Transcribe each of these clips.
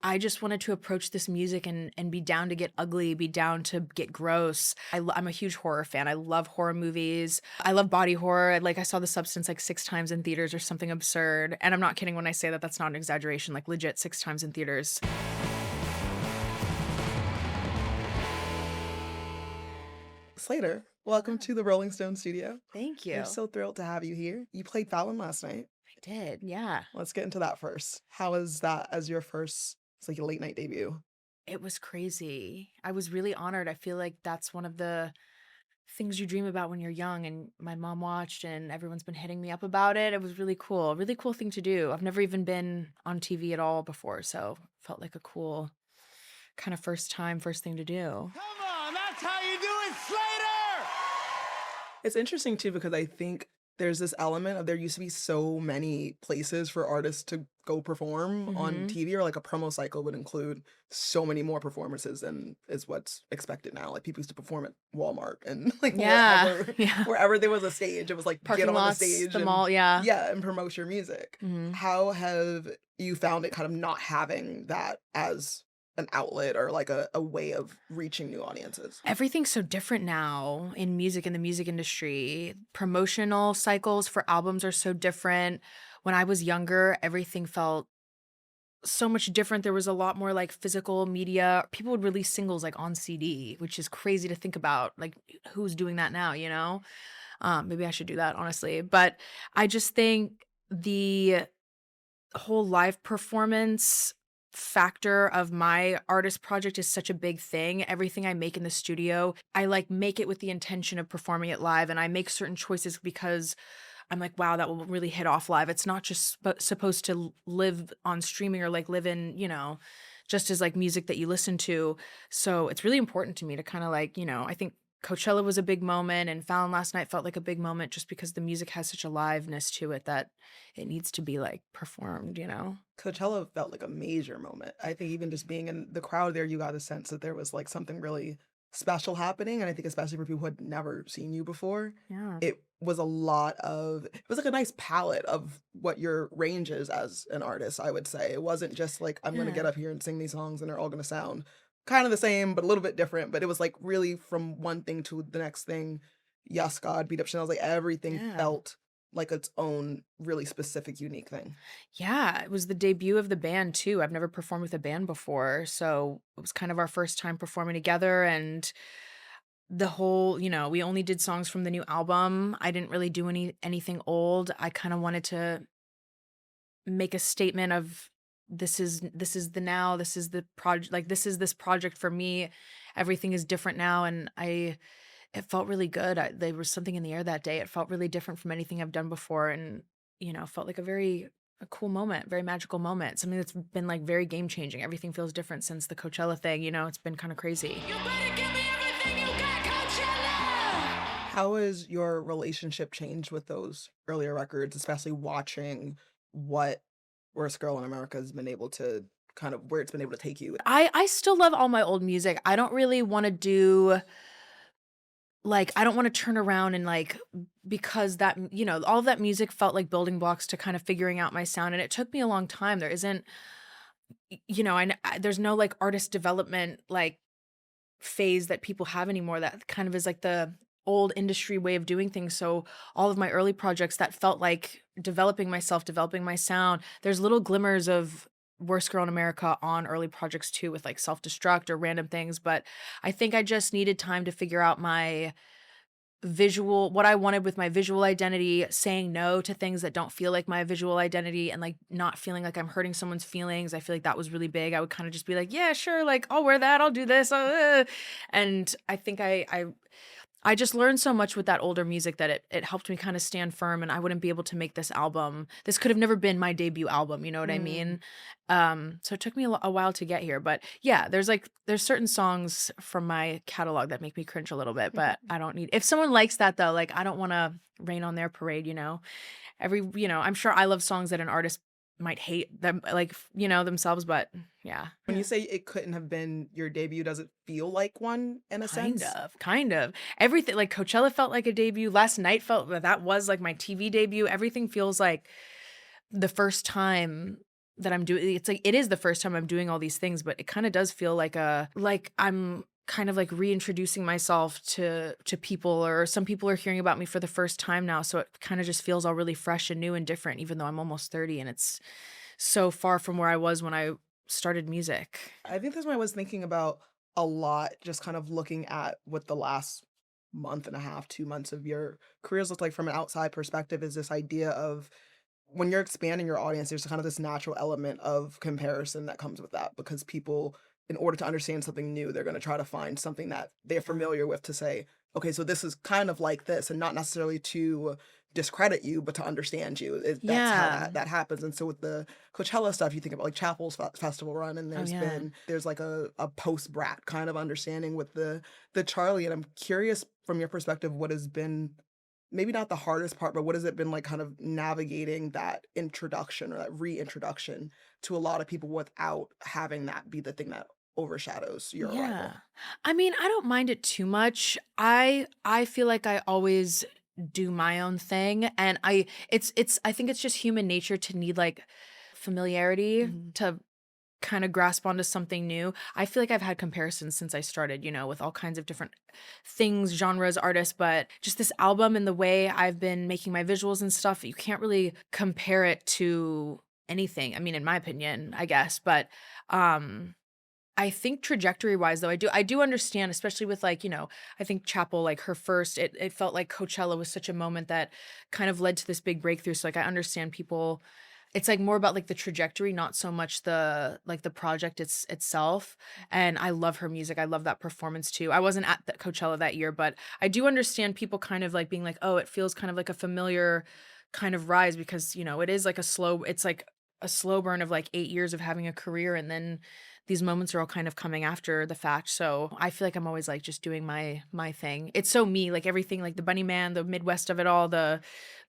I just wanted to approach this music and be down to get ugly, be down to get gross. I'm a huge horror fan. I love horror movies. I love body horror. Like I saw The Substance like 6 times in theaters or something absurd. And I'm not kidding when I say that that's not an exaggeration, like legit 6 times in theaters. Slayyyter, welcome to the Rolling Stone studio. Thank We're you. so thrilled to have you here. You played Fallon last night. I did. Yeah. Let's get into that first. How is that as your first, it's like a late night debut? It was crazy. I was really honored. I feel like that's one of the things you dream about when you're young, and my mom watched and everyone's been hitting me up about it. It was really cool. A really cool thing to do. I've never even been on TV at all before, so felt like a cool kind of first thing to do. Come on, that's how you do it, Slayyyter! It's interesting too because I think there's this element of there used to be so many places for artists to go perform on TV, or like a promo cycle would include so many more performances than is what's expected now. Like people used to perform at Walmart and like Yeah. Yeah. wherever there was a stage, it was like Parking get on lots, the stage the and mall, yeah. and promote your music. Mhm. How have you found it kind of not having that as an outlet or like a way of reaching new audiences? Everything's so different now in music, in the music industry. Promotional cycles for albums are so different. When I was younger, everything felt so much different. There was a lot more like physical media. People would release singles like on CD, which is crazy to think about. Like who's doing that now, you know? Maybe I should do that, honestly. But I just think the whole live performance factor of my artist project is such a big thing. Everything I make in the studio, I like make it with the intention of performing it live, and I make certain choices because I'm like, wow, that will really hit off live. It's not just supposed to live on streaming or like live in, just as like music that you listen to. So it's really important to me to kind of like, I think Coachella was a big moment, and Fallon last night felt like a big moment just because the music has such a liveness to it that it needs to be like performed, Coachella felt like a major moment. I think even just being in the crowd there, you got a sense that there was like something really special happening. And I think especially for people who had never seen you before, Yeah. it was it was like a nice palette of what your range is as an artist, I would say. It wasn't just like, I'm going to Yeah. get up here and sing these songs and they're all going to sound kind of the same, but a little bit different. But it was like really from one thing to the next thing. Yes, God, Beat Up Chanel, like everything Yeah. felt like its own really specific, unique thing. Yeah, it was the debut of the band too. I've never performed with a band before, so it was kind of our first time performing together, and the whole, we only did songs from the new album. I didn't really do anything old. I kind of wanted to make a statement of this is the now, this is the project, like this is this project for me. Everything is different now, and it felt really good. There was something in the air that day. It felt really different from anything I've done before, and felt like a cool moment, very magical moment. Something that's been like very game changing. Everything feels different since the Coachella thing. It's been kind of crazy. You better give me everything you got, Coachella! How has your relationship changed with those earlier records, especially watching what Worst Girl in America has been able to kind of where it's been able to take you? I still love all my old music. I don't really want to do like I don't want to turn around and like because that all of that music felt like building blocks to kind of figuring out my sound, and it took me a long time. There isn't there's no like artist development like phase that people have anymore. That kind of is like the old industry way of doing things. So all of my early projects that felt like developing myself, developing my sound. There's little glimmers of Worst Girl in America on early projects too, with like Self-Destruct or random things. But I think I just needed time to figure out my what I wanted with my visual identity, saying no to things that don't feel like my visual identity, and like not feeling like I'm hurting someone's feelings. I feel like that was really big. I would kind of just be like, yeah, sure, like I'll wear that, I'll do this. And I think I just learned so much with that older music that it helped me kind of stand firm, and I wouldn't be able to make this album. This could have never been my debut album, you know what I mean? So it took me a while to get here, but yeah, there's certain songs from my catalog that make me cringe a little bit, but I don't need, if someone likes that though, like I don't want to rain on their parade, I'm sure I love songs that an artist might hate them, like, themselves, but yeah. When you say it couldn't have been your debut, does it feel like one in a sense? Kind of. Everything, like Coachella felt like a debut. Last night felt that was like my TV debut. Everything feels like the first time that I'm doing. It's like it is the first time I'm doing all these things, but it kind of does feel like I'm kind of like reintroducing myself to people, or some people are hearing about me for the first time now. So it kind of just feels all really fresh and new and different, even though I'm almost 30 and it's so far from where I was when I started music. I think that's what I was thinking about a lot, just kind of looking at what the last month and a half, 2 months of your careers look like from an outside perspective, is this idea of when you're expanding your audience, there's kind of this natural element of comparison that comes with that, because people, in order to understand something new, they're going to try to find something that they're familiar with to say, okay, so this is kind of like this, and not necessarily to discredit you, but to understand you. That's how Yeah. that happens. And so with the Coachella stuff, you think about like Chapel's festival run, and Oh yeah. there's like a post Brat kind of understanding with the Charlie. And I'm curious from your perspective, what has been maybe not the hardest part, but what has it been like kind of navigating that introduction or that reintroduction to a lot of people without having that be the thing that overshadows your Yeah. arrival? I mean, I don't mind it too much. I feel like I always do my own thing, and it's I think it's just human nature to need like familiarity Mhm. to kind of grasp onto something new. I feel like I've had comparisons since I started, with all kinds of different things, genres, artists, but just this album and the way I've been making my visuals and stuff, you can't really compare it to anything. I mean, in my opinion, I guess, but um I think trajectory wise though, I do understand, especially with like, I think Chapel, like her first, it felt like Coachella was such a moment that kind of led to this big breakthrough. So like I understand people, it's like more about like the trajectory, not so much the project itself. And I love her music. I love that performance too. I wasn't at the Coachella that year, but I do understand people kind of like being like, oh, it feels kind of like a familiar kind of rise, because it is like it's like a slow burn of like 8 years of having a career, and then these moments are all kind of coming after the fact. So I feel like I'm always like just doing my thing. It's so me, like everything, like the bunny man, the Midwest of it all, the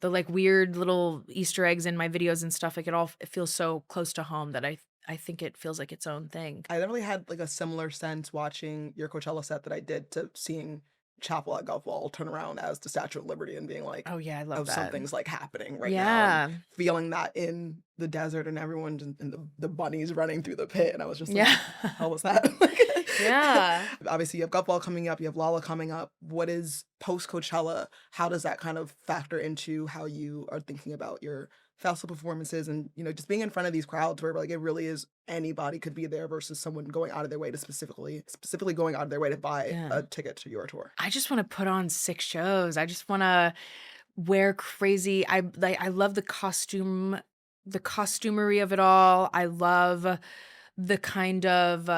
like weird little Easter eggs in my videos and stuff. Like it feels so close to home that I think it feels like its own thing. I definitely had like a similar sense watching your Coachella set that I did to seeing Chapel at Golf Wall turn around as the Statue of Liberty and being like, Oh yeah, I love oh, that. something's like happening right now, and Yeah. feeling that in the desert and everyone and the bunnies running through the pit. And I was just like, Yeah. what the hell was that? Like, Yeah. obviously, you have Golf Wall coming up, you have Lala coming up. What is post Coachella? How does that kind of factor into how you are thinking about your festival performances, and just being in front of these crowds where like it really is anybody could be there versus someone going out of their way to specifically going out of their way to buy Yeah. a ticket to your tour? I just want to put on 6 shows. I just want to wear crazy. I love the costumery of it all. I love the kind of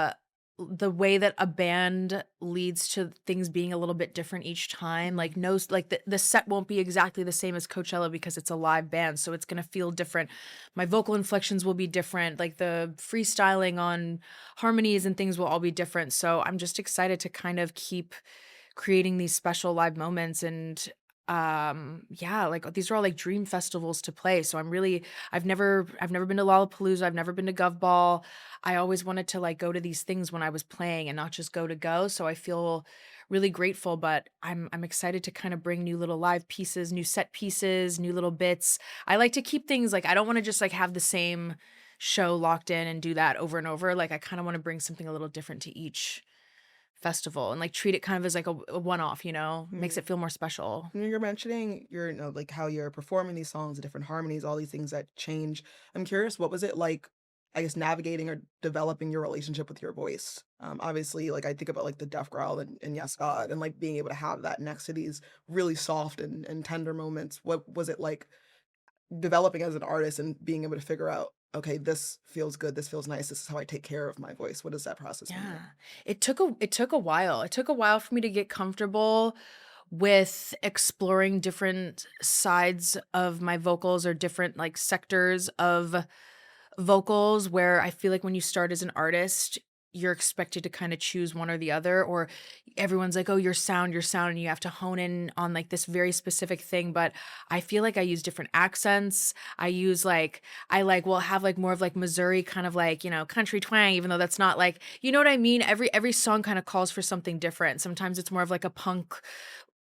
the way that a band leads to things being a little bit different each time. Like no, like the set won't be exactly the same as Coachella because it's a live band, so it's gonna feel different. My vocal inflections will be different. Like the freestyling on harmonies and things will all be different. So I'm just excited to kind of keep creating these special live moments. And yeah, like these are all like dream festivals to play. So I've never been to Lollapalooza, I've never been to Gov Ball. I always wanted to like go to these things when I was playing and not just go to go. So I feel really grateful, but I'm excited to kind of bring new little live pieces, new set pieces, new little bits. I like to keep things like, I don't want to just like have the same show locked in and do that over and over. Like I kind of want to bring something a little different to each festival and like treat it kind of as like a one-off, makes it feel more special. When you're mentioning your, like how you're performing these songs, the different harmonies, all these things that change. I'm curious, what was it like, I guess, navigating or developing your relationship with your voice? Obviously, like I think about like the Deaf Growl and Yes God, and like being able to have that next to these really soft and tender moments. What was it like developing as an artist and being able to figure out, okay, this feels good, this feels nice, this is how I take care of my voice? What has that process been Yeah. like? It took a while. It took a while for me to get comfortable with exploring different sides of my vocals, or different like sectors of vocals, where I feel like when you start as an artist, you're expected to kind of choose one or the other, or everyone's like, oh, your sound, and you have to hone in on like this very specific thing. But I feel like I use different accents. Will have like more of like Missouri kind of like, country twang, even though that's not like, you know what I mean? Every song kind of calls for something different. Sometimes it's more of like a punk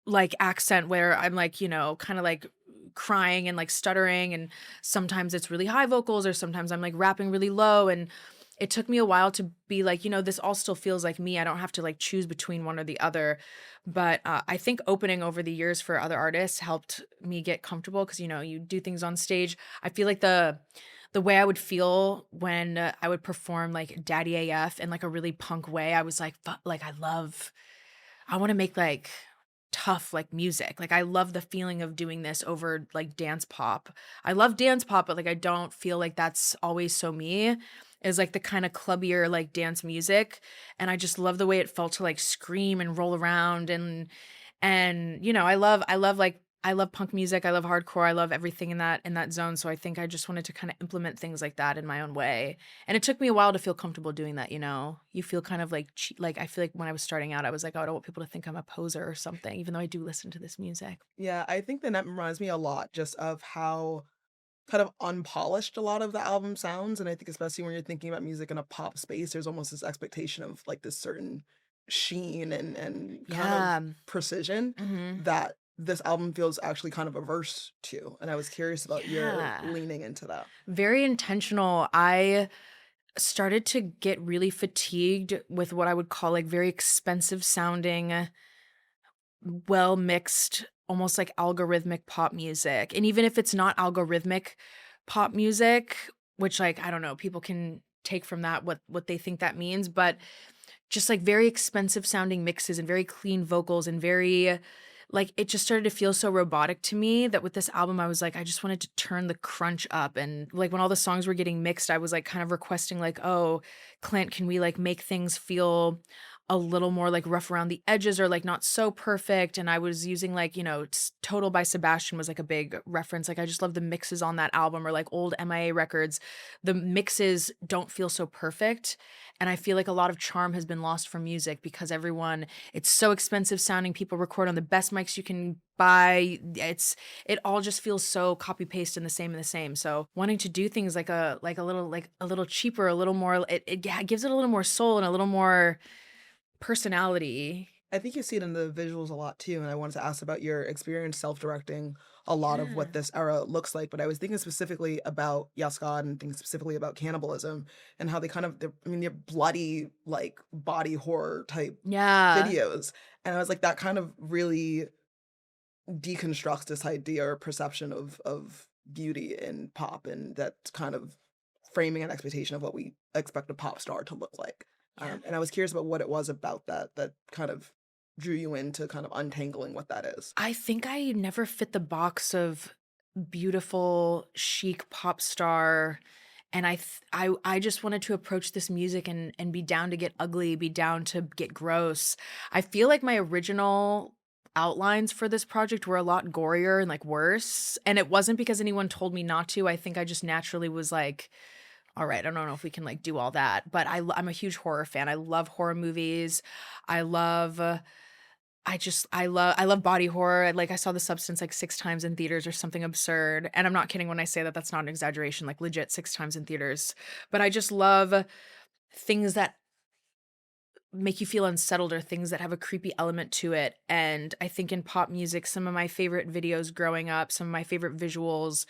like accent where I'm like, kind of like crying and like stuttering, and sometimes it's really high vocals, or sometimes I'm like rapping really low. And it took me a while to be like, this all still feels like me. I don't have to like choose between one or the other. But I think opening over the years for other artists helped me get comfortable, because you do things on stage. I feel like the way I would feel when I would perform like Daddy AF in like a really punk way, I was like, like I want to make like tough like music. Like I love the feeling of doing this over like dance pop. I love dance pop, but like I don't feel like that's always so me. Is like the kind of clubbier like dance music, and I just love the way it felt to like scream and roll around. And I love punk music, I love hardcore, I love everything in that zone, so I think I just wanted to kinda implement things like that in my own way, and it took me a while to feel comfortable doing that, you know? You feel kind of like like, I feel like when I was starting out, I was like, "Oh, I don't want people to think I'm a poser or something," even though I do listen to this music. Yeah, I think that reminds me a lot just of how kind of unpolished a lot of the album sounds, and I think especially when you're thinking about music in a pop space, there's almost this expectation of, like, this certain sheen and kind of Yeah. precision Mhm. that this album feels actually kind of averse to, and I was curious about your Yeah. leaning into that. Very intentional. I started to get really fatigued with what I would call, like, very expensive sounding, well mixed, almost like algorithmic pop music. And even if it's not algorithmic pop music, which like I don't know, people can take from that what they think that means, but just like very expensive sounding mixes and very clean vocals and very like it just started to feel so robotic to me that with this album I was like I just wanted to turn the crunch up. And like when all the songs were getting mixed, I was like kind of requesting like, "Oh, Clint, can we like make things feel a little more like rough around the edges or like not so perfect?" And I was using like, Total by Sebastian was like a big reference. Like I just love the mixes on that album, or like old MIA records. The mixes don't feel so perfect. And I feel like a lot of charm has been lost from music because it's so expensive sounding. People record on the best mics you can buy. It all just feels so copy paste and the same and the same. So wanting to do things like a little cheaper, a little more, it gives it a little more soul and a little more personality. I think you see it in the visuals a lot too, and I wanted to ask about your experience self-directing a lot of what Yeah. this era looks like, but I was thinking specifically about Yes God and thinking specifically about cannibalism and how they're bloody, like, body horror type Yeah. videos, and I was like, that kind of really deconstructs this idea or perception of beauty in pop, and that's kind of framing an expectation of what we expect a pop star to look like. Yeah. And I was curious about what it was about that kind of drew you into kind of untangling what that is. I think I never fit the box of beautiful, chic pop star, and I just wanted to approach this music and be down to get ugly, be down to get gross. I feel like my original outlines for this project were a lot gorier and like worse, and it wasn't because anyone told me not to. I think I just naturally was like, all right, I don't know if we can like do all that, but I'm a huge horror fan. I love horror movies. I love I love body horror. Like, I saw The Substance, like, 6 times in theaters or something absurd, and I'm not kidding when I say that that's not an exaggeration, like, legit 6 times in theaters. But I just love things that make you feel unsettled, or things that have a creepy element to it. And I think in pop music, some of my favorite videos growing up, some of my favorite visuals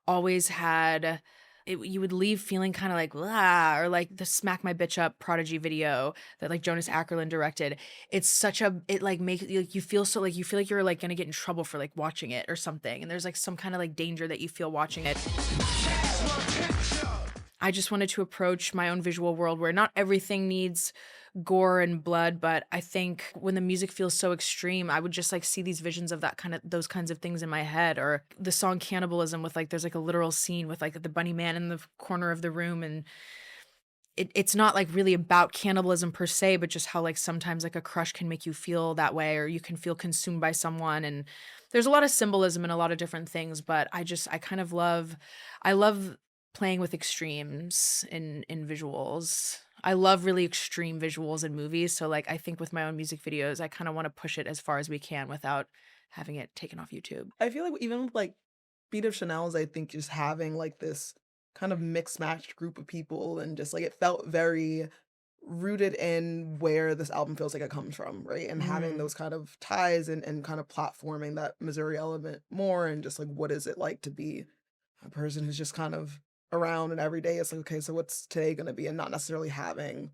always had you would leave feeling kind of like "Blah," or like the Smack My Bitch Up Prodigy video that like Jonas Ackerlund directed. It's such a it like make like you feel so like you feel like you're like gonna get in trouble for like watching it or something. And there's like some kind of like danger that you feel watching it. I just wanted to approach my own visual world where not everything needs gore and blood, but I think when the music feels so extreme, I would just like see these visions of those kinds of things in my head. Or the song Cannibalism with like there's like a literal scene with like the bunny man in the corner of the room, and it's not like really about cannibalism per se, but just how like sometimes like a crush can make you feel that way, or you can feel consumed by someone. And there's a lot of symbolism in a lot of different things, but I kind of love playing with extremes in visuals. I love really extreme visuals in movies, so like I think with my own music videos, I kind of want to push it as far as we can without having it taken off YouTube. I feel like even with, like, Beat of Chanel's, I think just having, like, this kind of mixed matched group of people and just, like, it felt very rooted in where this album feels like it comes from, right? And having Mm. those kind of ties and kind of platforming that Missouri element more and just like what is it like to be a person who's just kind of around and every day it's like, okay, so what's today gonna be? And not necessarily having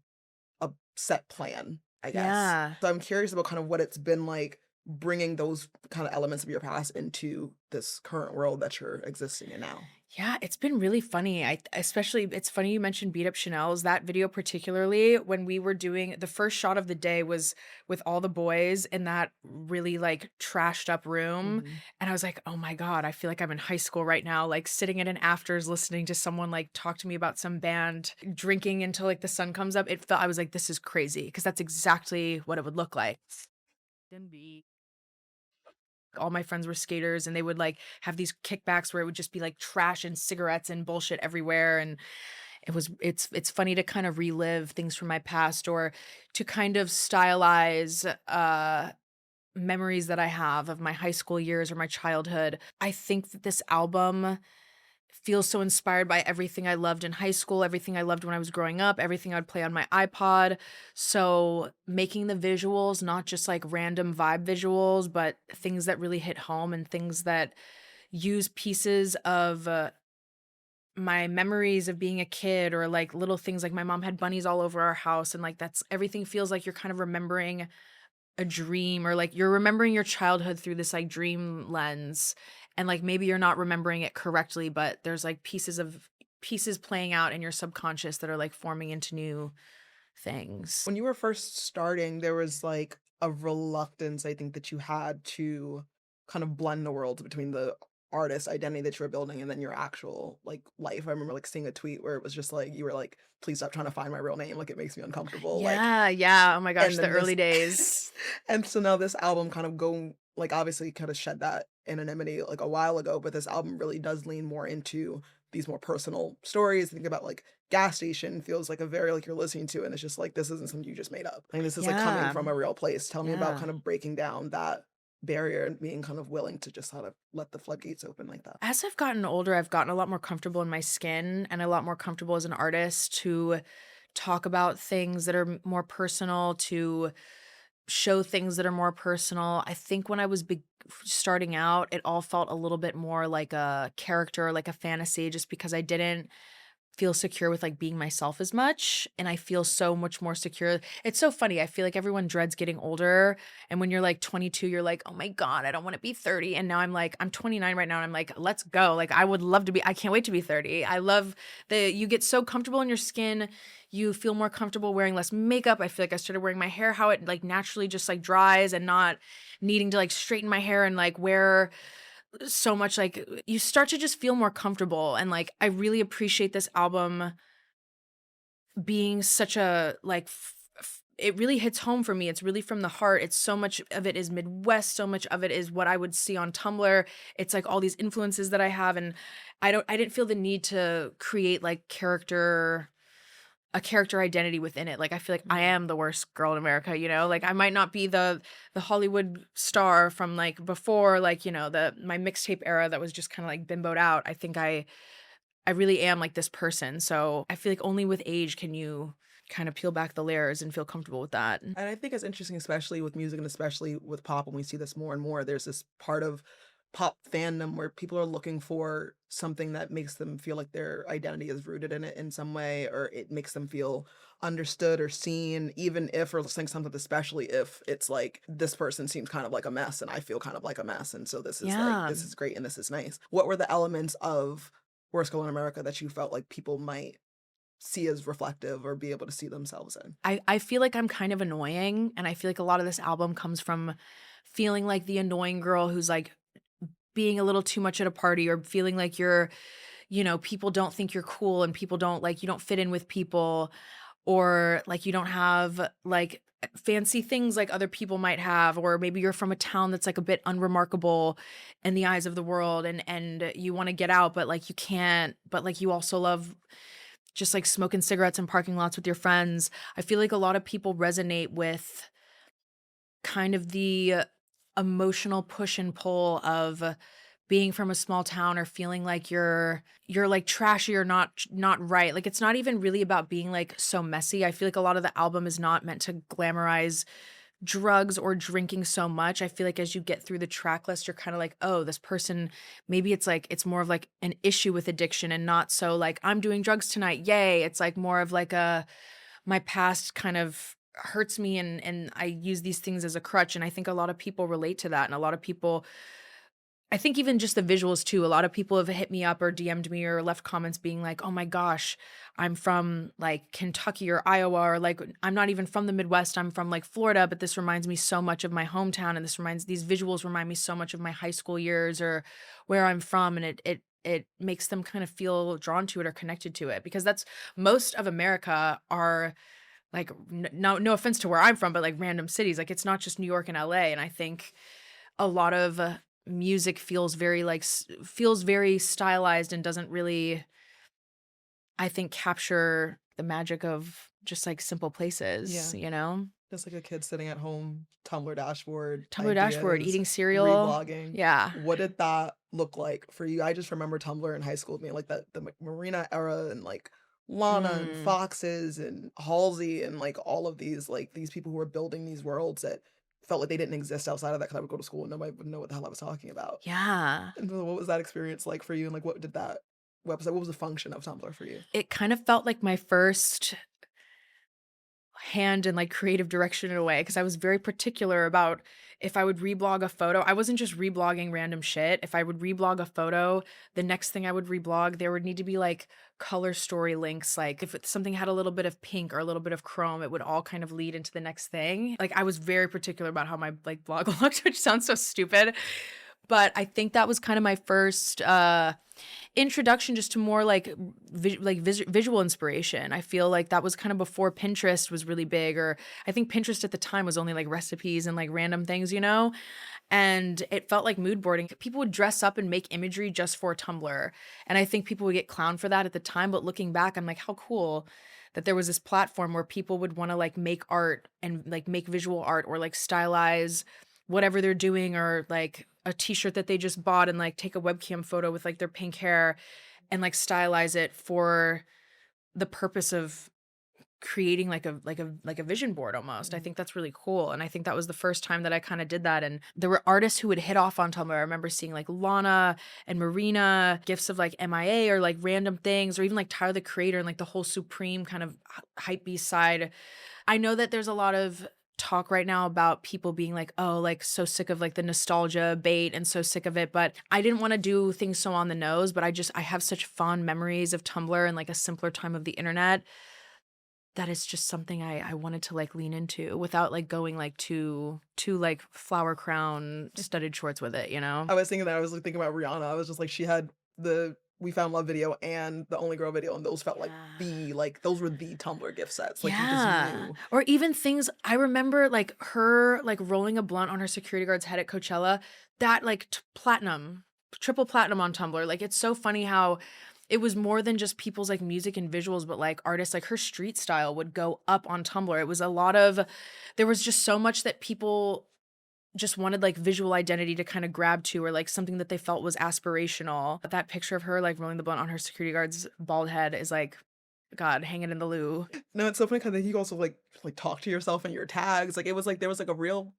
a set plan, I guess. Yeah. So I'm curious about kind of what it's been like bringing those kind of elements of your past into this current world that you're existing in now. Yeah, it's been really funny. I especially it's funny you mentioned Beat Up Chanel's that video particularly when we were doing the first shot of the day was with all the boys in that really like trashed up room. Mhm. And I was like, oh my God, I feel like I'm in high school right now, like sitting in an afters listening to someone like talk to me about some band, drinking until like the sun comes up. It felt I was like, this is crazy because that's exactly what it would look like. Then be all my friends were skaters and they would like have these kickbacks where it would just be like trash and cigarettes and bullshit everywhere and it's funny to kind of relive things from my past or to kind of stylize memories that I have of my high school years or my childhood. I think that this album feels so inspired by everything I loved in high school, everything I loved when I was growing up, everything I'd play on my iPod. So making the visuals, not just like random vibe visuals, but things that really hit home and things that use pieces of my memories of being a kid or like little things like my mom had bunnies all over our house and like that's everything feels like you're kind of remembering a dream or like you're remembering your childhood through this like dream lens and like maybe you're not remembering it correctly but there's like pieces playing out in your subconscious that are like forming into new things. When you were first starting, there was like a reluctance, I think, that you had to kind of blend the worlds between the artist identity that you were building and then your actual like life. I remember like seeing a tweet where it was just like you were like, please stop trying to find my real name. Like it makes me uncomfortable. Like Yeah, yeah, oh my gosh, and the then this early days. and so now this album kind of go like obviously kind of shed that anonymity like a while ago, but this album really does lean more into these more personal stories. Think about like Gas Station feels like a very like you're listening to and it's just like this isn't something you just made up. Like this is like coming Yeah, from a real place. Tell me about yeah. kind of breaking down that barrier and being kind of willing to just sort of let the floodgates open like that. As I've gotten older, I've gotten a lot more comfortable in my skin and a lot more comfortable as an artist to talk about things that are more personal, to show things that are more personal. I think when I was starting out, it all felt a little bit more like a character, like a fantasy, just because I didn't feel secure with like being myself as much and I feel so much more secure. It's so funny. I feel like everyone dreads getting older and when you're like 22 you're like, "Oh my god, I don't want to be 30." And now I'm like I'm 29 right now and I'm like, "Let's go." Like I would love to be I can't wait to be 30. I love the you get so comfortable in your skin. You feel more comfortable wearing less makeup. I feel like I started wearing my hair how it like naturally just like dries and not needing to like straighten my hair and like wear so much like you start to just feel more comfortable and like I really appreciate this album being such a like it really hits home for me. It's really from the heart. It's so much of it is Midwest, so much of it is what I would see on Tumblr. It's like all these influences that I have and I didn't feel the need to create like a character identity within it. Like I feel like I am the worst girl in America, you know? Like I might not be the Hollywood star from like before, like, you know, the my mixtape era that was just kind of like bimboed out. I think I really am like this person. So I feel like only with age can you kind of peel back the layers and feel comfortable with that. And I think it's interesting, especially with music and especially with pop, when we see this more and more, there's this part of pop fandom where people are looking for something that makes them feel like their identity is rooted in it in some way, or it makes them feel understood or seen, even if, or saying something, especially if it's like, this person seems kind of like a mess and I feel kind of like a mess. And so this is like, Yeah. this is great and this is nice. What were the elements of Worst Girl in America that you felt like people might see as reflective or be able to see themselves in? I feel like I'm kind of annoying and I feel like a lot of this album comes from feeling like the annoying girl who's like being a little too much at a party or feeling like you're, you know, people don't think you're cool and people don't like you don't fit in with people or like you don't have like fancy things like other people might have or maybe you're from a town that's like a bit unremarkable in the eyes of the world and you want to get out but like you can't but like you also love just like smoking cigarettes in parking lots with your friends. I feel like a lot of people resonate with kind of the emotional push and pull of being from a small town or feeling like you're like trashy or not right. Like it's not even really about being like so messy. I feel like a lot of the album is not meant to glamorize drugs or drinking so much. I feel like as you get through the track list, you're kind of like, oh, this person, maybe it's like, it's more of like an issue with addiction and not so like, I'm doing drugs tonight. Yay. It's like more of like my past kind of hurts me and I use these things as a crutch. And I think a lot of people relate to that. And a lot of people, I think even just the visuals too, a lot of people have hit me up or DM'd me or left comments being like, oh my gosh, I'm from like Kentucky or Iowa, or like, I'm not even from the Midwest. I'm from like Florida, but this reminds me so much of my hometown. And these visuals remind me so much of my high school years or where I'm from. And it makes them kind of feel drawn to it or connected to it, because that's most of America are like, no offense to where I'm from, but like random cities. Like it's not just New York and LA. And I think a lot of music feels very like feels very stylized and doesn't really, I think, capture the magic of just like simple Yeah. places, you know? Just like a kid sitting at home, Tumblr dashboard, Tumblr dashboard, ideas, eating cereal. reblogging. Yeah. What did that look like for you? I just remember Tumblr in high school being like the Marina era and like Lana and Mm. Foxes and Halsey and like all of these people who were building these worlds that felt like they didn't exist outside of that, because I would go to school and nobody would know what the hell I was talking about. Yeah. And so what was that experience like for you? And like what did that website, what was the function of Tumblr for you? It kind of felt like my first hand in like creative direction in a way, because I was very particular about if I would reblog a photo. I wasn't just reblogging random shit. If I would reblog a photo, the next thing I would reblog, there would need to be like color story links. Like if something had a little bit of pink or a little bit of chrome, it would all kind of lead into the next thing. Like I was very particular about how my like blog looked, which sounds so stupid. But I think that was kind of my first introduction just to more like visual inspiration. I feel like that was kind of before Pinterest was really big, or I think Pinterest at the time was only like recipes and like random things, you know? And it felt like mood boarding. People would dress up and make imagery just for Tumblr. And I think people would get clowned for that at the time. But looking back, I'm like, how cool that there was this platform where people would want to like make art and like make visual art or like stylize whatever they're doing, or like a t-shirt that they just bought and like take a webcam photo with like their pink hair and like stylize it for the purpose of creating like a vision board almost. I think that's really cool. And I think that was the first time that I kind of did that. And there were artists who would hit off on Tumblr. I remember seeing like Lana and Marina, gifs of like MIA or like random things, or even like Tyler the Creator and like the whole Supreme kind of hype beast side. I know that there's a lot of talk right now about people being like, oh, like so sick of like the nostalgia bait and so sick of it. But I didn't want to do things so on the nose, but I have such fond memories of Tumblr and like a simpler time of the internet that it's just something I wanted to like lean into without like going like too like flower crown studded shorts with it, you know? I was thinking that. I was like, thinking about Rihanna. I was just like, she had the We Found Love video and the Only Girl video, and those felt like those were the Tumblr gift sets. Like you just Yeah. knew. Or even things I remember like her like rolling a blunt on her security guard's head at Coachella, that like platinum, triple platinum on Tumblr. Like it's so funny how it was more than just people's like music and visuals, but like artists, like her street style would go up on Tumblr. It was a lot of, there was just so much that people just wanted like visual identity to kind of grab to, or like something that they felt was aspirational. But that picture of her like rolling the blunt on her security guard's bald head is like, God, hang it in the loo. No, it's so funny because I think you also like talk to yourself in your tags. Like it was like there was like a real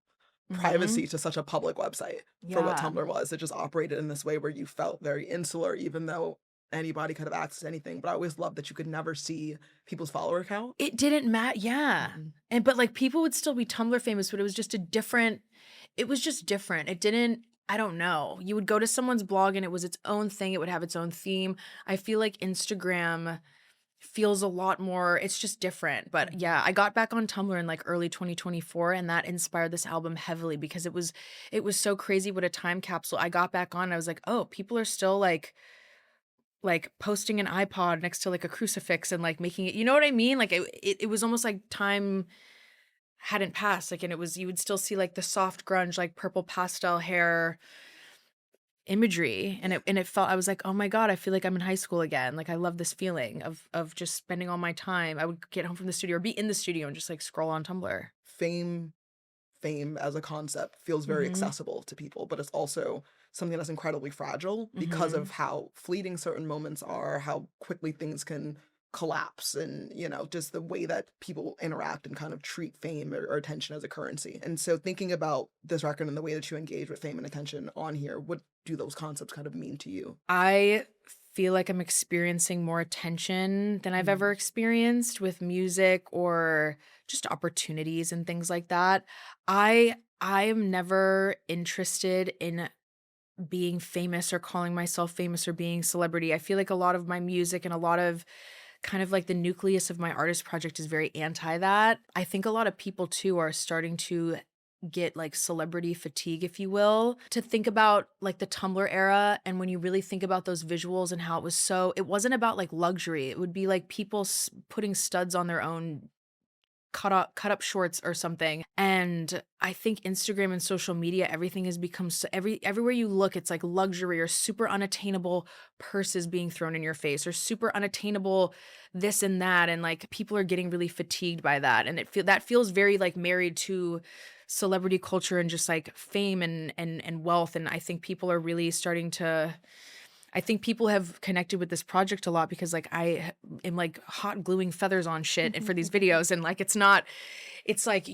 privacy to such a public website for what Yeah. Tumblr was. It just operated in this way where you felt very insular, even though anybody could have access to anything. But I always loved that you could never see people's follower count. It didn't matter. Yeah. Mhm. And but like people would still be Tumblr famous, but it was just it was just different. It didn't, I don't know. You would go to someone's blog and it was its own thing. It would have its own theme. I feel like Instagram feels a lot more, it's just different. But yeah, I got back on Tumblr in like early 2024, and that inspired this album heavily because it was so crazy what a time capsule. I got back on and I was like, oh, people are still like posting an iPod next to like a crucifix and like making it, you know what I mean? Like it was almost like time hadn't passed. Like, and it was, you would still see like the soft grunge, like purple pastel hair imagery. And it felt, I was like, oh my God, I feel like I'm in high school again. Like I love this feeling of just spending all my time. I would get home from the studio or be in the studio and just like scroll on Tumblr. Fame as a concept feels very accessible to people, but it's also something that's incredibly fragile because Mhm. of how fleeting certain moments are, how quickly things can collapse, and just the way that people interact and kind of treat fame or attention as a currency. And so thinking about this record and the way that you engage with fame and attention on here, what do those concepts kind of mean to you? I feel like I'm experiencing more attention than I've ever Mm. experienced with music or just opportunities and things like that. I am never interested in being famous or calling myself famous or being celebrity. I feel like a lot of my music and a lot of kind of like the nucleus of my artist project is very anti that. I think a lot of people too are starting to get like celebrity fatigue, if you will, to think about like the Tumblr era. And when you really think about those visuals and how it wasn't about like luxury. It would be like people putting studs on their own cut up shorts or something. And I think Instagram and social media, everything has become so everywhere you look, it's like luxury or super unattainable purses being thrown in your face or super unattainable this and that. And like people are getting really fatigued by that. And that feels very like married to celebrity culture and just like fame and wealth. And I think people are really starting to I think people have connected with this project a lot because like am like hot gluing feathers on shit and for these videos and like it's like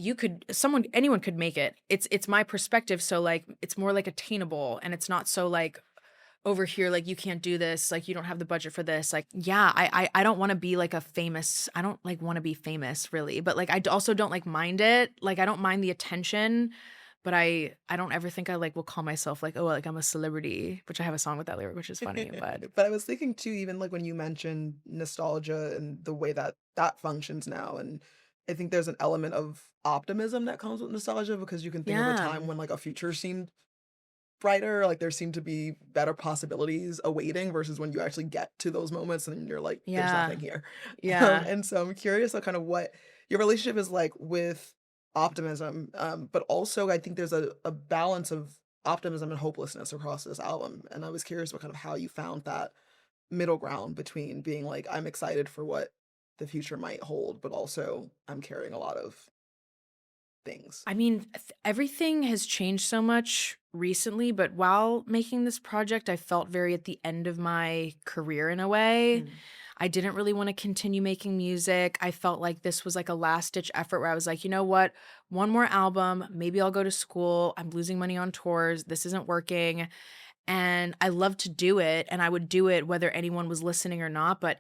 anyone could make it. It's my perspective, so like it's more like attainable and it's not so like over here like you can't do this, like you don't have the budget for this. Like yeah, I don't want to be like I don't like want to be famous really, but like also don't like mind it. Like I don't mind the attention, but I don't ever think I like will call myself like, oh, like I'm a celebrity, which I have a song with that lyric, which is funny, but But I was thinking too, even like when you mentioned nostalgia and the way that that functions now, and I think there's an element of optimism that comes with nostalgia because you can think of a yeah. time when like a future seemed brighter, like there seemed to be better possibilities awaiting versus when you actually get to those moments and you're like, there's Yeah. nothing here. Yeah. And so I'm curious of kind of what your relationship is like with optimism. But also I think there's a balance of optimism and hopelessness across this album. And I was curious what kind of how you found that middle ground between being like, I'm excited for what the future might hold, but also I'm carrying a lot of things. I mean, everything has changed so much recently, but while making this project, I felt very at the end of my career in a way. Mm. I didn't really want to continue making music. I felt like this was like a last ditch effort where I was like, you know what? One more album. Maybe I'll go to school. I'm losing money on tours. This isn't working. And I love to do it. And I would do it whether anyone was listening or not. But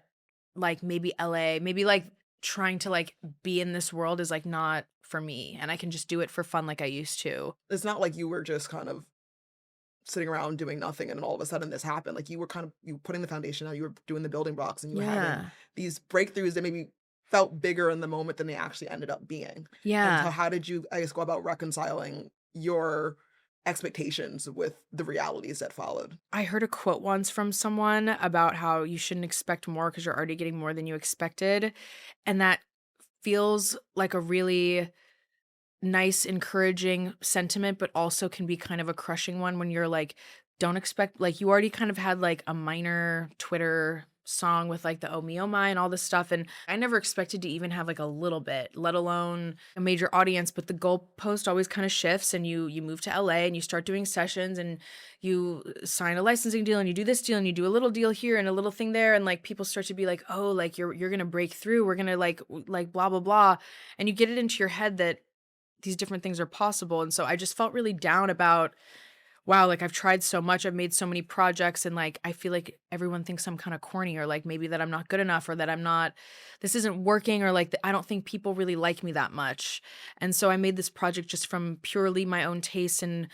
like maybe LA, maybe like trying to like be in this world is like not for me. And I can just do it for fun like I used to. It's not like you were just kind of sitting around doing nothing and then all of a sudden this happened. Like you were kind of you putting the foundation out, you were doing the building blocks and you were having Yeah. these breakthroughs that maybe felt bigger in the moment than they actually ended up being. And so Yeah. how did you, I guess, go about reconciling your expectations with the realities that followed? I heard a quote once from someone about how you shouldn't expect more because you're already getting more than you expected. And that feels like a really nice, encouraging sentiment, but also can be kind of a crushing one when you're like, don't expect, like, you already kind of had like a minor Twitter song with like the Oh Me Oh My and all this stuff. And I never expected to even have like a little bit, let alone a major audience. But the goalpost always kind of shifts and you move to LA and you start doing sessions and you sign a licensing deal and you do this deal and you do a little deal here and a little thing there. And like people start to be like, oh, like you're gonna break through. We're gonna like blah blah blah. And you get it into your head that these different things are possible. And so I just felt really down about, wow, like I've tried so much, I've made so many projects, and like I feel like everyone thinks I'm kind of corny or like maybe that I'm not good enough or that this isn't working or like I don't think people really like me that much. And so I made this project just from purely my own taste and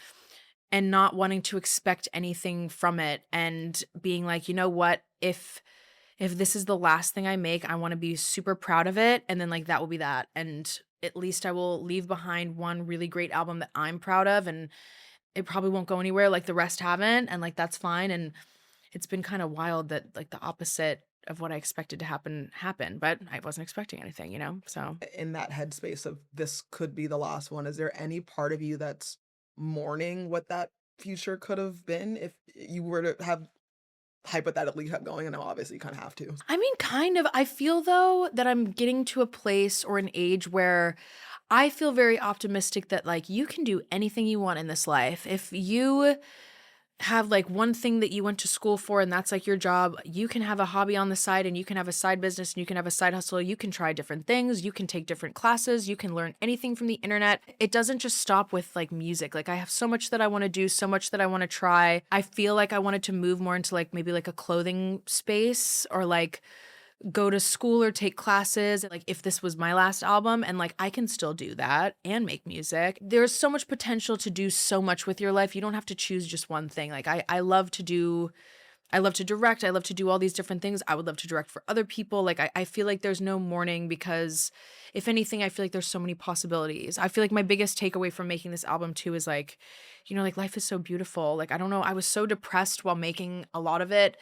not wanting to expect anything from it and being like, you know what, if this is the last thing I make, I want to be super proud of it. And then like that will be that. And at least I will leave behind one really great album that I'm proud of. And it probably won't go anywhere like the rest haven't. And like that's fine. And it's been kind of wild that like the opposite of what I expected to happen happened. But I wasn't expecting anything, you know? So In that headspace of this could be the last one, is there any part of you that's mourning what that future could have been if you were to have hypothetically kept going? And now obviously you kind of have to. I mean, kind of. I feel though that I'm getting to a place or an age where I feel very optimistic that like you can do anything you want in this life. have like one thing that you went to school for and that's like your job. You can have a hobby on the side and you can have a side business and you can have a side hustle. You can try different things. You can take different classes. You can learn anything from the internet. It doesn't just stop with like music. Like I have so much that I want to do, so much that I want to try. I feel like I wanted to move more into like maybe like a clothing space or like go to school or take classes, like if this was my last album, and like I can still do that and make music. There's so much potential to do so much with your life. You don't have to choose just one thing. Like I love to do I love to direct. I love to do all these different things. I would love to direct for other people. Like I feel like there's no mourning because if anything, I feel like there's so many possibilities. I feel like my biggest takeaway from making this album too is like, like life is so beautiful. Like I don't know, I was so depressed while making a lot of it.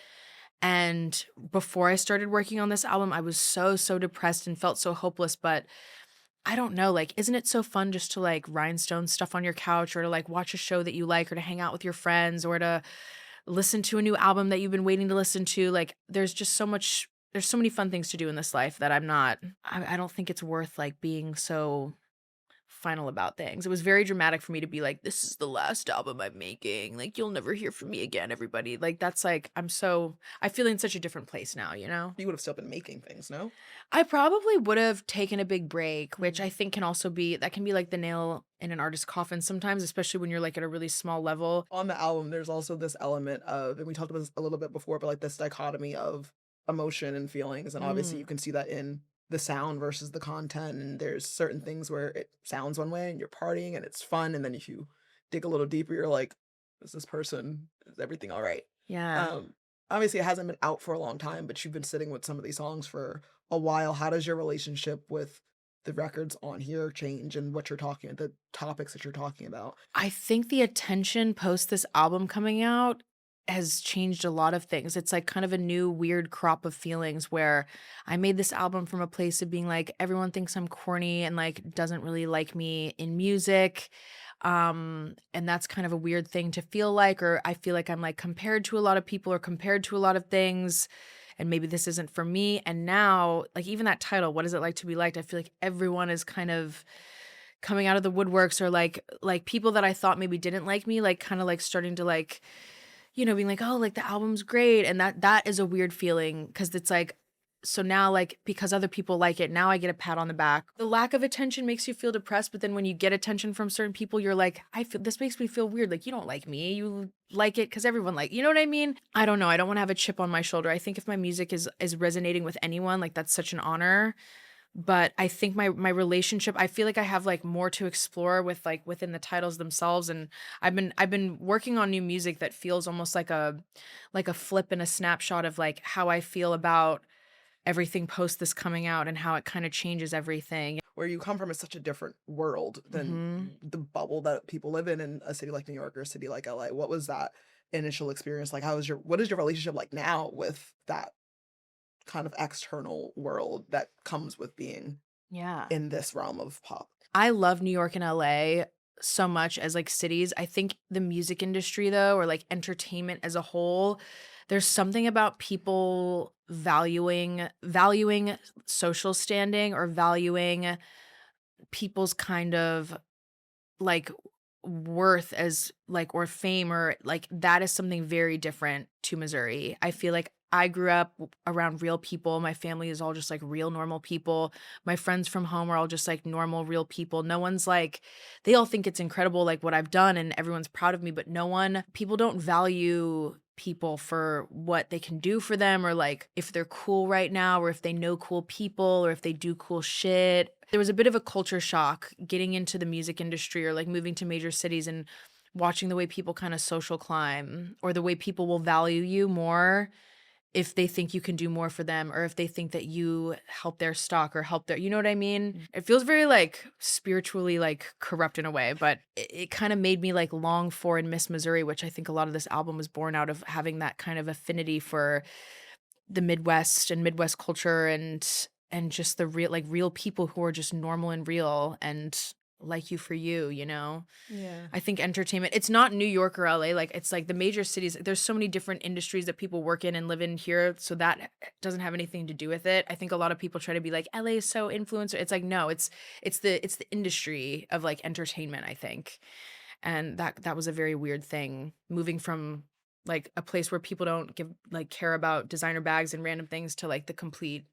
And before I started working on this album, I was so depressed and felt so hopeless. But I don't know, like, isn't it so fun just to like rhinestone stuff on your couch or to like watch a show that you like or to hang out with your friends or to listen to a new album that you've been waiting to listen to? Like, there's so many fun things to do in this life that I don't think it's worth like being so final about things. It was very dramatic for me to be like, this is the last album I'm making. Like, you'll never hear from me again, everybody. Like, that's like, I feel in such a different place now, you know? You would have still been making things, no? I probably would have taken a big break, which I Mhm. think that can be like the nail in an artist's coffin sometimes, especially when you're like at a really small level. On the album, there's also this element of, and we talked about this a little bit before, but like this dichotomy of emotion and feelings. And obviously you Mm. can see that in the sound versus the content. And there's certain things where it sounds one way and you're partying and it's fun. And then if you dig a little deeper, you're like, is this person, is everything all right? Yeah. Um, Obviously it hasn't been out for a long time, but you've been sitting with some of these songs for a while. How does your relationship with the records on here change and what you're talking, the topics that you're talking about? I think the attention post this album coming out has changed a lot of things. It's like kind of a new weird crop of feelings where I made this album from a place of being like everyone thinks I'm corny and like doesn't really like me in music. And that's kind of a weird thing to feel like, or I feel like I'm like compared to a lot of people or compared to a lot of things and maybe this isn't for me. And now, like even that title, what is it like to be liked? I feel like everyone is kind of coming out of the woodworks or like people that I thought maybe didn't like me, like kind of like starting to like, being like, "Oh, like the album's great." And that is a weird feeling cuz it's like so now like because other people like it, now I get a pat on the back. The lack of attention makes you feel depressed, but then when you get attention from certain people, you're like, "I feel this makes me feel weird. Like you don't like me. You like it cuz everyone you know what I mean? I don't know. I don't want to have a chip on my shoulder. I think if my music is resonating with anyone, like that's such an honor. But I think my relationship, I feel like I have like more to explore with like within the titles themselves. And I've been working on new music that feels almost like a flip and a snapshot of like how I feel about everything post this coming out and how it kind of changes everything. Where you come from is such a different world than Hmm. the bubble that people live in a city like New York or a city like LA. What was that initial experience like? What is your relationship like now with that kind of external world that comes with being Yeah. in this realm of pop? I love New York and LA so much as like cities. I think the music industry though, or like entertainment as a whole, there's something about people valuing social standing or valuing people's kind of like worth as like or fame or like that is something very different to Missouri. I feel like I grew up around real people. My family is all just like real normal people. My friends from home are all just like normal real people. No one's like they all think it's incredible like what I've done and everyone's proud of me, but people don't value people for what they can do for them or like if they're cool right now or if they know cool people or if they do cool shit. There was a bit of a culture shock getting into the music industry or like moving to major cities and watching the way people kind of social climb or the way people will value you more if they think you can do more for them or if they think that you help their stock or help their, you know what I mean? It feels very like spiritually like corrupt in a way, but it kind of made me like long for and miss Missouri, which I think a lot of this album was born out of having that kind of affinity for the Midwest and Midwest culture and just the real people who are just normal and real and like you for you, you know? Yeah. I think entertainment, it's not New York or LA, like it's like the major cities. There's so many different industries that people work in and live in here, so that doesn't have anything to do with it. I think a lot of people try to be like LA is so influencer. It's like no, it's the industry of like entertainment, I think. And that was a very weird thing moving from like a place where people don't care about designer bags and random things to like the complete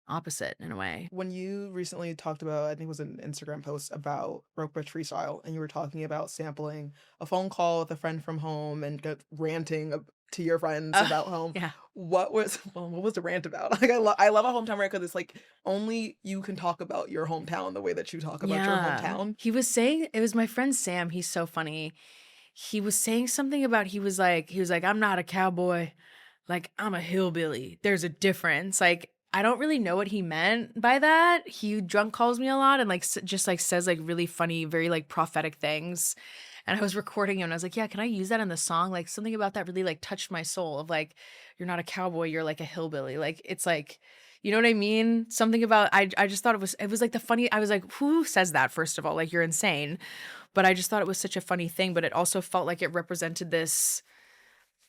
opposite in a way. When you recently talked about, I think it was an Instagram post about Broke Bitch Freestyle, and you were talking about sampling a phone call with a friend from home and ranting to your friends Uh, about home. yeah. What was what was the rant about? Like I love a hometown rant because it's like only you can talk about your hometown the way that you talk about your Yeah. hometown. He was saying, it was my friend Sam, he's so funny. He was saying something about, he was like, I'm not a cowboy. Like, I'm a hillbilly. There's a difference. Like, I don't really know what he meant by that. He drunk calls me a lot and like just like says like really funny, very like prophetic things. And I was recording him and I was like, yeah, can I use that in the song? Like something about that really like touched my soul of like, you're not a cowboy, you're like a hillbilly. Like it's like, you know what I mean? Something about I just thought it was like the funny, I was like, who says that, first of all? Like you're insane. But I just thought it was such a funny thing, but it also felt like it represented this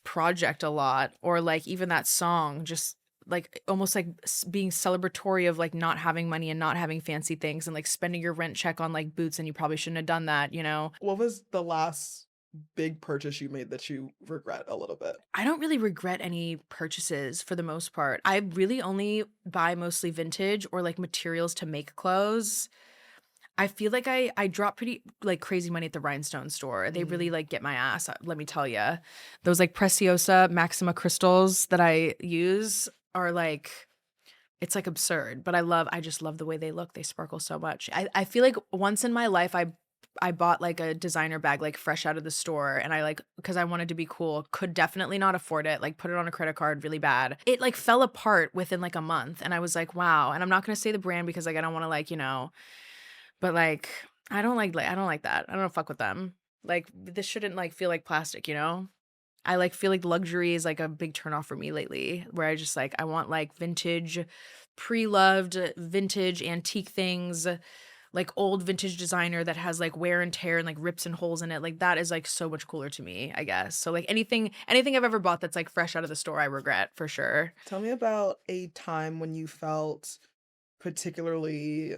project a lot, or like even that song, just like almost like being celebratory of like not having money and not having fancy things and like spending your rent check on like boots and you probably shouldn't have done that, you know? What was the last big purchase you made that you regret a little bit? I don't really regret any purchases for the most part. I really only buy mostly vintage or like materials to make clothes. I feel like I drop pretty like crazy money at the rhinestone store. They really like get my ass, let me tell you. Those like Preciosa Maxima crystals that I use are like, it's like absurd, but I just love the way they look. They sparkle so much. I feel like once in my life I bought like a designer bag like fresh out of the store, and I like, because I wanted to be cool, could definitely not afford it, like put it on a credit card really bad. It like fell apart within like a month and I was like, wow. And I'm not going to say the brand because like I don't want to like, but like I don't like that. I don't fuck with them. Like this shouldn't like feel like plastic, you know? I like feel like luxury is like a big turnoff for me lately, where I just like I want like vintage, pre-loved vintage antique things, like old vintage designer that has like wear and tear and like rips and holes in it. Like that is like so much cooler to me, I guess. So like anything I've ever bought that's like fresh out of the store, I regret for sure. Tell me about a time when you felt particularly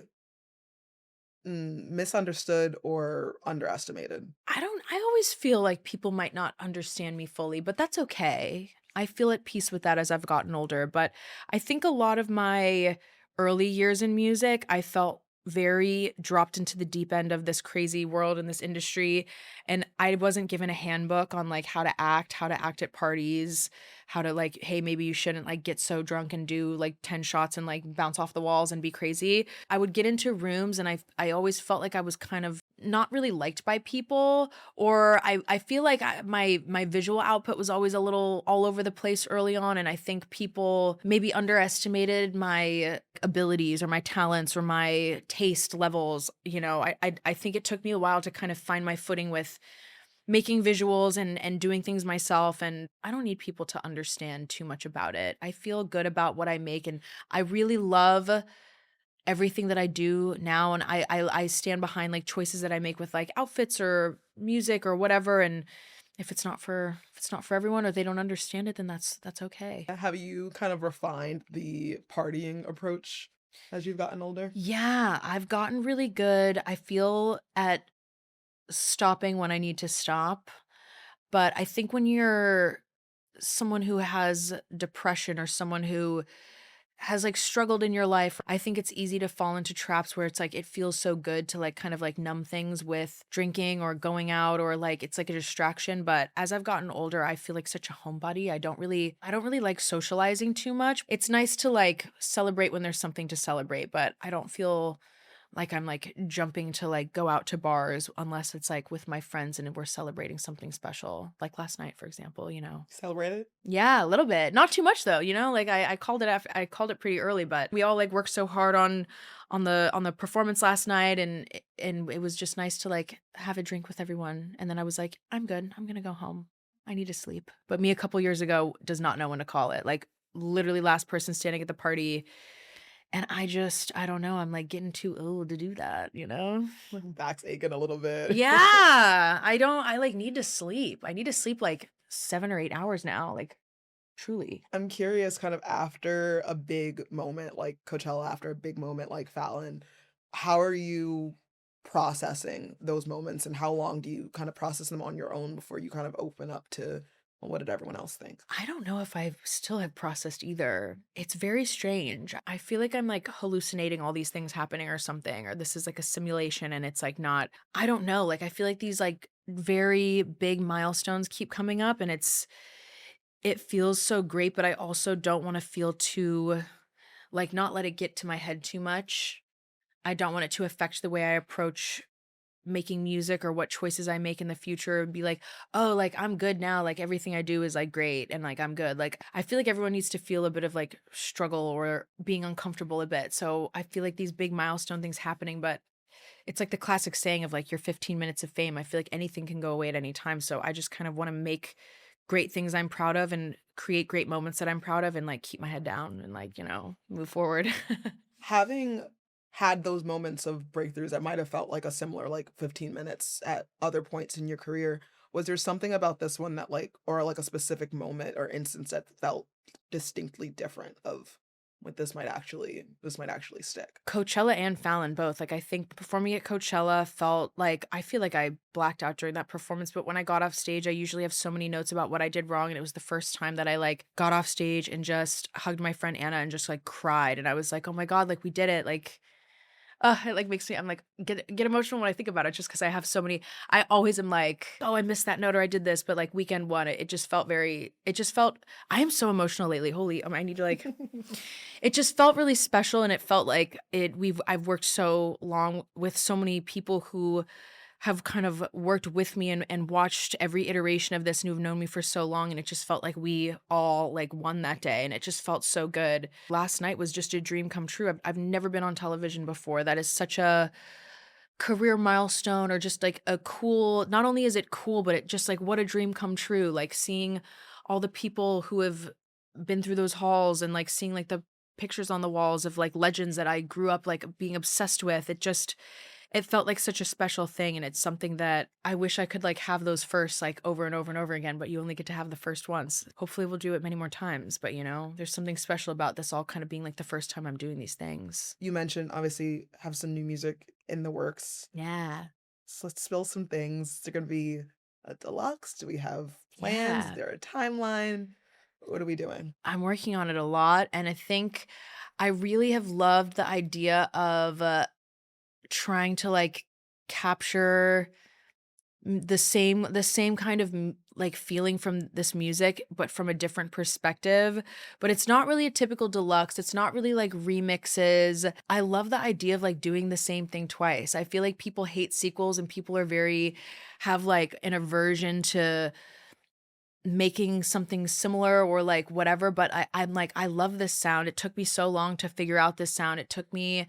misunderstood or underestimated. I always feel like people might not understand me fully, but that's okay. I feel at peace with that as I've gotten older. But I think a lot of my early years in music, I felt very dropped into the deep end of this crazy world and this industry. And I wasn't given a handbook on like how to act at parties, how to like, hey, maybe you shouldn't like get so drunk and do like 10 shots and like bounce off the walls and be crazy. I would get into rooms and I always felt like I was kind of not really liked by people, or I feel like my visual output was always a little all over the place early on, and I think people maybe underestimated my abilities or my talents or my taste levels. I think it took me a while to kind of find my footing with making visuals and doing things myself, and I don't need people to understand too much about it. I feel good about what I make, and I really love everything that I do now, and I stand behind like choices that I make with like outfits or music or whatever. And if it's not for everyone or they don't understand it, then that's okay. Have you kind of refined the partying approach as you've gotten older? Yeah, I've gotten really good. I feel at stopping when I need to stop. But I think when you're someone who has depression or someone who has like struggled in your life, I think it's easy to fall into traps where it's like it feels so good to like kind of like numb things with drinking or going out, or like it's like a distraction. But as I've gotten older, I feel like such a homebody. I don't really like socializing too much. It's nice to like celebrate when there's something to celebrate, but I don't feel like I'm like jumping to like go out to bars unless it's like with my friends and we're celebrating something special. Like last night, for example. Celebrated? Yeah, a little bit. Not too much though, like I called it I called it pretty early, but we all like worked so hard on the performance last night, and it was just nice to like have a drink with everyone. And then I was like, I'm good. I'm going to go home. I need to sleep. But me a couple years ago does not know when to call it. Like literally last person standing at the party, and I don't know, I'm like getting too old to do that. Back's aching a little bit. Yeah. I like need to sleep. I need to sleep like 7 or 8 hours now. Like truly. I'm curious, kind of after a big moment like Coachella, after a big moment like Fallon, how are you processing those moments and how long do you kind of process them on your own before you kind of open up to Well, what did everyone else think? I don't know if I still have processed either. It's very strange. I feel like I'm like hallucinating all these things happening or something, or this is like a simulation and it's like not, I don't know. Like I feel like these like very big milestones keep coming up and it feels so great, but I also don't want to feel too, like not let it get to my head too much. I don't want it to affect the way I approach making music or what choices I make in the future and be like, "Oh, like I'm good now, like everything I do is like great and like I'm good." Like I feel like everyone needs to feel a bit of like struggle or being uncomfortable a bit. So I feel like these big milestone things happening, but it's like the classic saying of like your 15 minutes of fame. I feel like anything can go away at any time. So I just kind of want to make great things I'm proud of and create great moments that I'm proud of and like keep my head down and like, move forward. Having had those moments of breakthroughs that might have felt like a similar like 15 minutes at other points in your career, was there something about this one that like or like a specific moment or instance that felt distinctly different of what this might actually stick? Coachella and Fallon both. Like I think performing at Coachella felt like I feel like I blacked out during that performance, but when I got off stage, I usually have so many notes about what I did wrong and it was the first time that I like got off stage and just hugged my friend Anna and just like cried and I was like, "Oh my God, like we did it." Like it like makes me I'm like get emotional when I think about it just because I have so many I always am like, "Oh, I missed that note or I did this," but like weekend one, it just felt it just felt I am so emotional lately. Holy, I need to like it just felt really special and it felt like I've worked so long with so many people who have kind of worked with me and watched every iteration of this and who've known me for so long and it just felt like we all like won that day and it just felt so good. Last night was just a dream come true. I've never been on television before. That is such a career milestone or just like a cool, not only is it cool, but it just like what a dream come true. Like seeing all the people who have been through those halls and like seeing like the pictures on the walls of like legends that I grew up like being obsessed with. It felt like such a special thing and it's something that I wish I could like have those first like over and over and over again, but you only get to have the first once. Hopefully we'll do it many more times, but there's something special about this all kind of being like the first time I'm doing these things. You mentioned obviously have some new music in the works. Yeah. So let's spill some things. Is there going to be a deluxe? Do we have plans? Is Yeah. there a timeline? What are we doing? I'm working on it a lot and I think I really have loved the idea of trying to like capture the same kind of like feeling from this music but from a different perspective, but it's not really a typical deluxe, it's not really like remixes. I love the idea of like doing the same thing twice. I feel like people hate sequels and people are very have like an aversion to making something similar or like whatever, but I'm like I love this sound. It took me so long to figure out this sound. It took me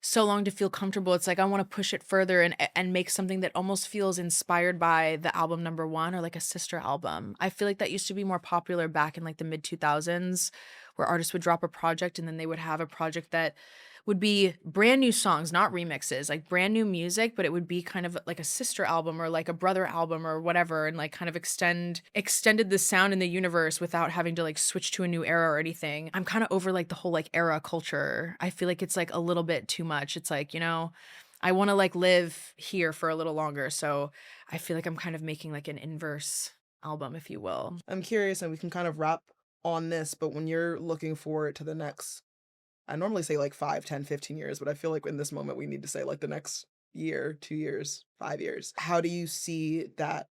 so long to feel comfortable. It's like I want to push it further and make something that almost feels inspired by the album number 1 or like a sister album. I feel like that used to be more popular back in like the mid 2000s where artists would drop a project and then they would have a project that would be brand new songs, not remixes, like brand new music, but it would be kind of like a sister album or like a brother album or whatever and like kind of extended the sound in the universe without having to like switch to a new era or anything. I'm kind of over like the whole like era culture. I feel like it's like a little bit too much. It's like, I want to like live here for a little longer. So I feel like I'm kind of making like an inverse album, if you will. I'm curious, and we can kind of wrap on this, but when you're looking forward to the next, I normally say like 5, 10, 15 years, but I feel like in this moment we need to say like the next year, 2 years, 5 years. How do you see that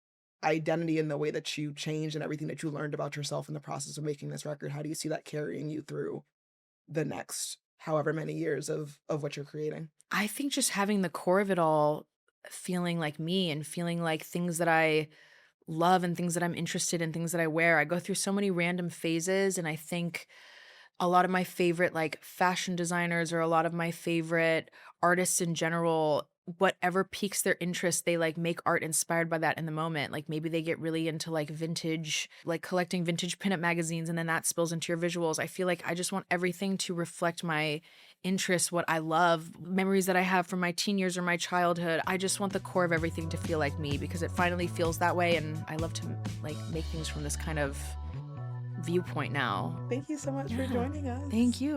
identity and the way that you changed and everything that you learned about yourself in the process of making this record? How do you see that carrying you through the next however many years of what you're creating? I think just having the core of it all feeling like me and feeling like things that I love and things that I'm interested in, things that I wear. I go through so many random phases and I think a lot of my favorite like fashion designers or a lot of my favorite artists in general, whatever piques their interest, they like make art inspired by that in the moment. Like maybe they get really into like vintage, like collecting vintage pinup magazines and then that spills into your visuals. I feel like I just want everything to reflect my interests, what I love, memories that I have from my teen years or my childhood. I just want the core of everything to feel like me because it finally feels that way and I love to like make things from this kind of viewpoint now. Thank you so much for Yeah. joining us. Thank you.